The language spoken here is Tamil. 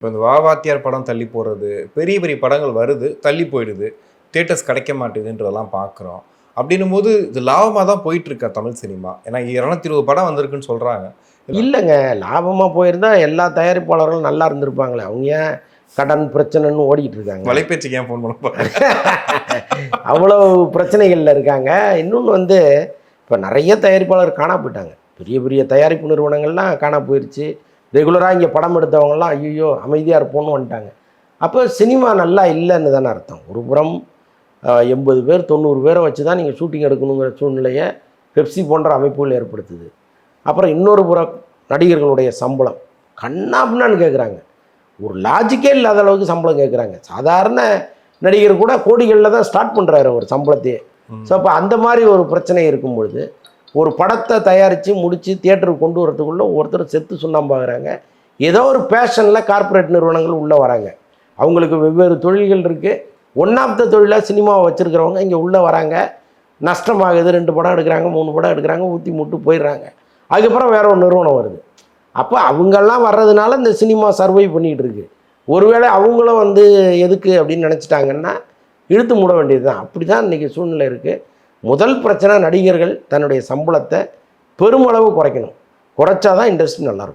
இப்போ இந்த வாத்தியார் படம் தள்ளி போகிறது, பெரிய பெரிய படங்கள் வருது, தள்ளி போயிடுது, தியேட்டர்ஸ் கிடைக்க மாட்டேதுன்றதெல்லாம் பார்க்குறோம். அப்படின்னும் போது இது லாபமாக தான் போயிட்டுருக்கா தமிழ் சினிமா? ஏன்னா 220 படம் வந்திருக்குன்னு சொல்கிறாங்க. இல்லைங்க. லாபமாக போயிருந்தா எல்லா தயாரிப்பாளர்களும் நல்லா இருந்திருப்பாங்களே. அவங்க ஏன் கடன் பிரச்சனைன்னு ஓடிக்கிட்டு இருக்காங்க? வலைபேச்சுக்கு ஏன் ஃபோன் பண்ண அவ்வளோ பிரச்சனைகளில் இருக்காங்க. இன்னொன்று வந்து இப்போ நிறைய தயாரிப்பாளர் காணா போயிட்டாங்க. பெரிய பெரிய தயாரிப்பு நிறுவனங்கள்லாம் காணா போயிடுச்சு. ரெகுலராக இங்கே படம் எடுத்தவங்கலாம் ஐயோ அமைதியாக இருப்போம்னு வந்துட்டாங்க. அப்போ சினிமா நல்லா இல்லைன்னு தானே அர்த்தம். ஒரு புறம் 80 பேர் 90 பேரை வச்சு தான் நீங்கள் ஷூட்டிங் எடுக்கணுங்கிற சூழ்நிலையை பெப்சி போன்ற அமைப்புகள் ஏற்படுத்துது. அப்புறம் இன்னொரு புறம் நடிகர்களுடைய சம்பளம் கண்ணாப்புனான்னு கேட்குறாங்க. ஒரு லாஜிக்கே இல்லாத அளவுக்கு சம்பளம் கேட்குறாங்க. சாதாரண நடிகர் கூட கோடிகளில் தான் ஸ்டார்ட் பண்ணுறாரு ஒரு சம்பளத்தையே. ஸோ அப்போ அந்த மாதிரி ஒரு பிரச்சனை இருக்கும் பொழுது ஒரு படத்தை தயாரித்து முடித்து தியேட்டருக்கு கொண்டு வரதுக்குள்ளே ஒருத்தர் செத்து சுண்ணாம்பாகிறாங்க. ஏதோ ஒரு பேஷனில் கார்ப்பரேட் நிறுவனங்கள் உள்ளே வராங்க. அவங்களுக்கு வெவ்வேறு தொழில்கள் இருக்குது. ஒன் ஆஃப் த தொழிலாக சினிமாவை வச்சுருக்கிறவங்க இங்கே உள்ளே வராங்க. நஷ்டமாகுது. 2 படம் எடுக்கிறாங்க, 3 படம் எடுக்கிறாங்க, ஊற்றி முட்டு போயிடுறாங்க. அதுக்கப்புறம் வேற ஒரு நிறுவனம் வருது. அப்போ அவங்கெல்லாம் வர்றதுனால இந்த சினிமா சர்வை பண்ணிகிட்டு இருக்கு. ஒருவேளை அவங்களும் வந்து எதுக்கு அப்படின்னு நினச்சிட்டாங்கன்னா இழுத்து மூட வேண்டியது தான். அப்படி தான் இன்றைக்கி சூழ்நிலை இருக்குது. முதல் பிரச்சனை நடிகர்கள் தன்னுடைய சம்பளத்தை பெருமளவு குறைக்கணும். குறைச்சாதான் இண்டஸ்ட்ரி நல்லாயிருக்கும்.